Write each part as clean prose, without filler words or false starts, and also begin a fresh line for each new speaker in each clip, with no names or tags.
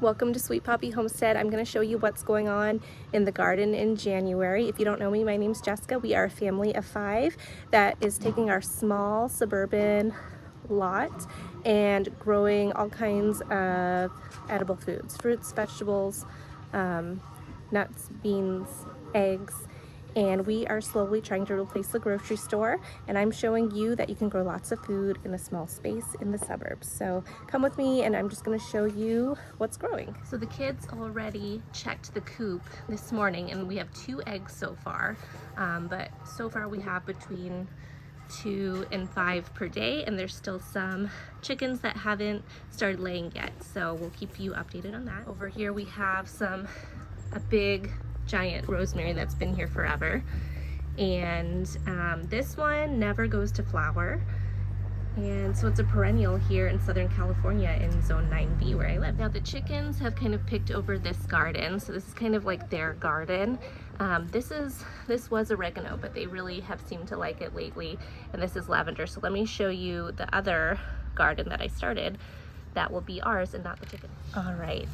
Welcome to Sweet Poppy Homestead. I'm going to show you what's going on in the garden in January. If you don't know me, my name's Jessica. We are a family of 5 that is taking our small suburban lot and growing all kinds of edible foods, fruits, vegetables, nuts, beans, eggs, and we are slowly trying to replace the grocery store, and I'm showing you that you can grow lots of food in a small space in the suburbs. So come with me and I'm just going to show you what's growing. So the kids already checked the coop this morning and we have 2 eggs so far, but so far we have between 2 and 5 per day, and there's still some chickens that haven't started laying yet, so we'll keep you updated on that. Over here we have a big giant rosemary that's been here forever, and this one never goes to flower, and so it's a perennial here in Southern California in zone 9B where I live. Now the chickens have kind of picked over this garden, so this is kind of like their garden. This was oregano, but they really have seemed to like it lately, and this is lavender. So let me show you the other garden that I started that will be ours and not the chicken. All right,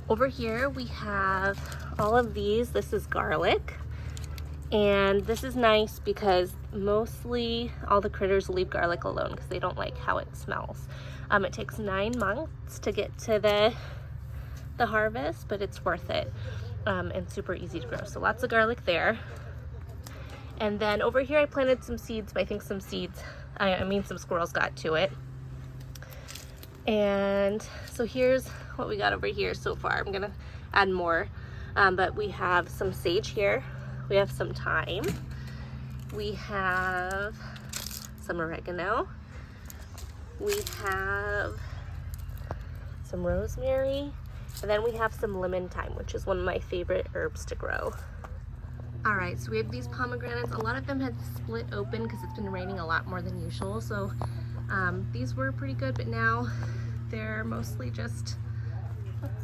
over here we have all of these. This is garlic, and this is nice because mostly all the critters leave garlic alone because they don't like how it smells. It takes 9 months to get to the harvest, but it's worth it, and super easy to grow. So lots of garlic there. And then over here I planted some seeds, but I think some squirrels got to it. And so here's what we got over here so far. I'm gonna add more, but we have some sage here, we have some thyme, we have some oregano, we have some rosemary, and then we have some lemon thyme, which is one of my favorite herbs to grow. All right, so we have these pomegranates. A lot of them had split open because it's been raining a lot more than usual, so these were pretty good, but now they're mostly just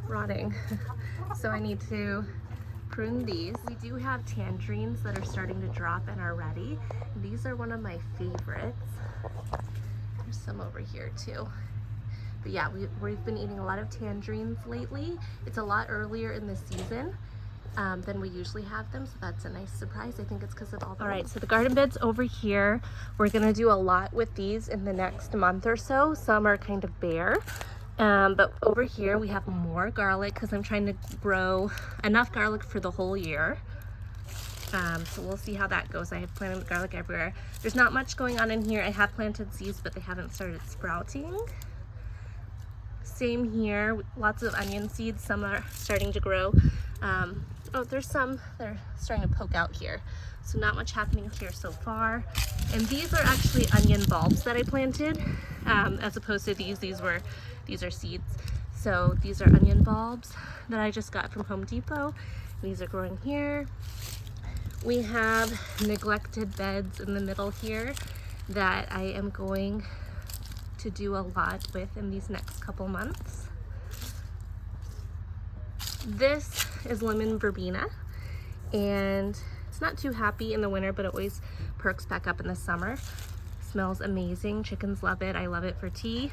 rotting. So I need to prune these. We do have tangerines that are starting to drop and are ready. These are one of my favorites. There's some over here too. But yeah, we've been eating a lot of tangerines lately. It's a lot earlier in the season than we usually have them, so that's a nice surprise. I think it's because of all the... All right, so the garden beds over here, we're gonna do a lot with these in the next month or so. Some are kind of bare, but over here we have more garlic because I'm trying to grow enough garlic for the whole year. So we'll see how that goes. I have planted garlic everywhere. There's not much going on in here. I have planted seeds, but they haven't started sprouting. Same here, lots of onion seeds. Some are starting to grow. Oh, there's some that are starting to poke out here. So not much happening here so far. And these are actually onion bulbs that I planted, as opposed to these are seeds. So these are onion bulbs that I just got from Home Depot. These are growing here. We have neglected beds in the middle here that I am going to do a lot with in these next couple months. This is lemon verbena, and it's not too happy in the winter, but it always perks back up in the summer. Smells amazing. Chickens love it. I love it for tea.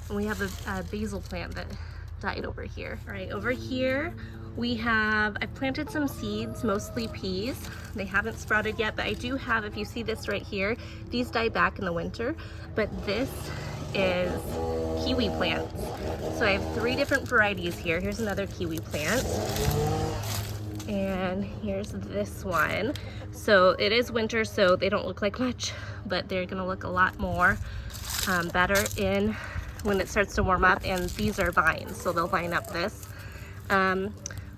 And we have a basil plant that died over here. All right, over here I've planted some seeds, mostly peas. They haven't sprouted yet, but I do have, if you see this right here, these die back in the winter, but this is kiwi plants. So I have 3 different varieties here. Here's another kiwi plant, and here's this one. So it is winter, so they don't look like much, but they're gonna look a lot more better in when it starts to warm up. And these are vines, so they'll vine up this.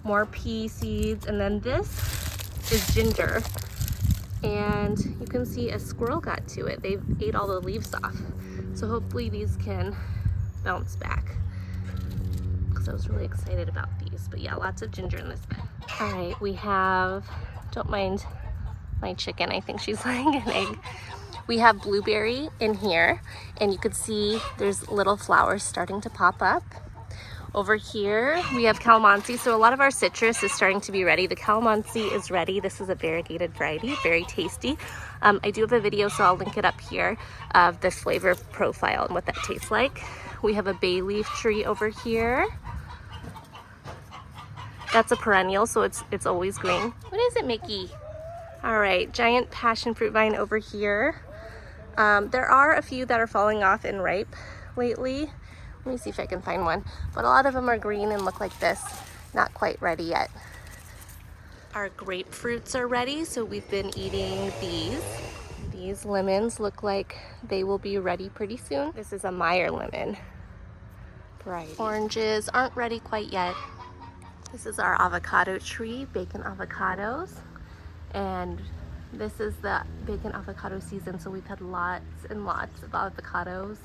More pea seeds, and then this is ginger, and you can see a squirrel got to it. They ate all the leaves off, so hopefully these can bounce back, because I was really excited about these. But yeah, lots of ginger in this bed. All right, we have, don't mind my chicken, I think she's laying an egg. We have blueberry in here, and you could see there's little flowers starting to pop up. Over here we have calamansi, so a lot of our citrus is starting to be ready. The calamansi is ready. This is a variegated variety, very tasty. I do have a video, so I'll link it up here, of the flavor profile and what that tastes like. We have a bay leaf tree over here. That's a perennial, so it's always green. What is it, Mickey? All right, giant passion fruit vine over here. There are a few that are falling off and ripe lately. Let me see if I can find one. But a lot of them are green and look like this. Not quite ready yet. Our grapefruits are ready, so we've been eating these. These lemons look like they will be ready pretty soon. This is a Meyer lemon variety. Oranges aren't ready quite yet. This is our avocado tree, bacon avocados. And this is the bacon avocado season, so we've had lots and lots of avocados.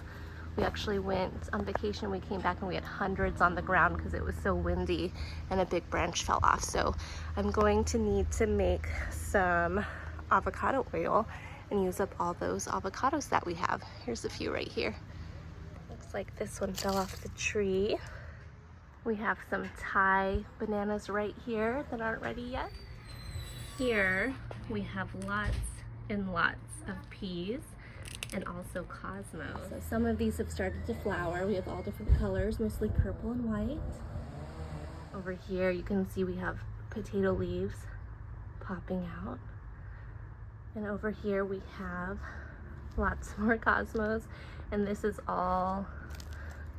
We actually went on vacation, we came back and we had hundreds on the ground because it was so windy and a big branch fell off. So I'm going to need to make some avocado oil and use up all those avocados that we have. Here's a few right here. Looks like this one fell off the tree. We have some Thai bananas right here that aren't ready yet. Here we have lots and lots of peas and also cosmos. So some of these have started to flower. We have all different colors, mostly purple and white. Over here you can see we have potato leaves popping out. And over here we have lots more cosmos, and this is all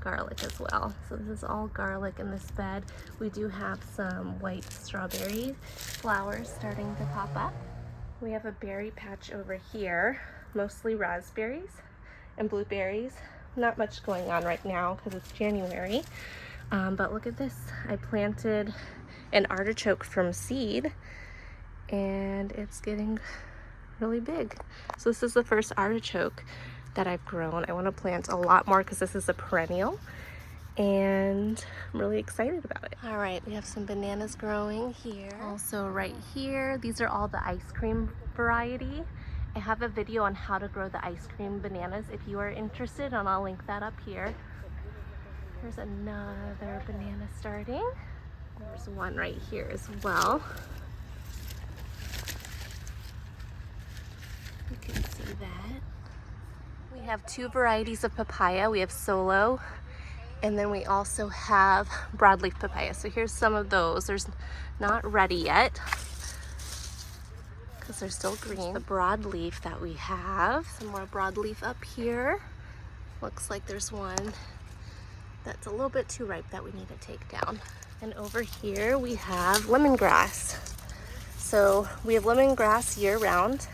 garlic as well. So this is all garlic in this bed. We do have some white strawberry flowers starting to pop up. We have a berry patch over here, mostly raspberries and blueberries. Not much going on right now because it's January, but look at this. I planted an artichoke from seed and it's getting really big. So this is the first artichoke that I've grown. I want to plant a lot more because this is a perennial and I'm really excited about it. All right, we have some bananas growing here. Also right here, these are all the ice cream variety. I have a video on how to grow the ice cream bananas if you are interested, and I'll link that up here. There's another banana starting. There's one right here as well. You can see that. We have two varieties of papaya. We have Solo, and then we also have broadleaf papaya. So here's some of those. There's not ready yet because they're still green. The broadleaf that we have. Some more broadleaf up here. Looks like there's one that's a little bit too ripe that we need to take down. And over here we have lemongrass. So we have lemongrass year round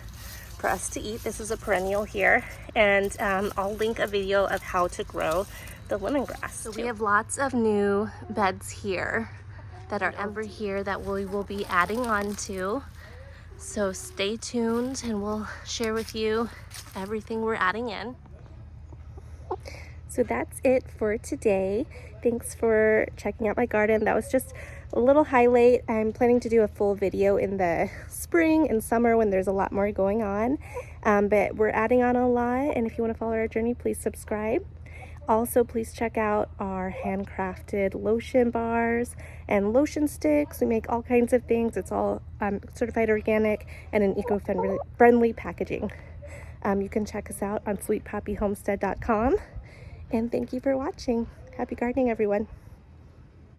for us to eat. This is a perennial here, and I'll link a video of how to grow the lemongrass. So we have lots of new beds here that are over here that we will be adding on to. So stay tuned and we'll share with you everything we're adding in. So that's it for today. Thanks for checking out my garden. That was just a little highlight. I'm planning to do a full video in the spring and summer when there's a lot more going on. But we're adding on a lot, and if you want to follow our journey, please subscribe. Also, please check out our handcrafted lotion bars and lotion sticks. We make all kinds of things. It's all certified organic and in eco-friendly packaging. You can check us out on sweetpoppyhomestead.com. And thank you for watching. Happy gardening, everyone.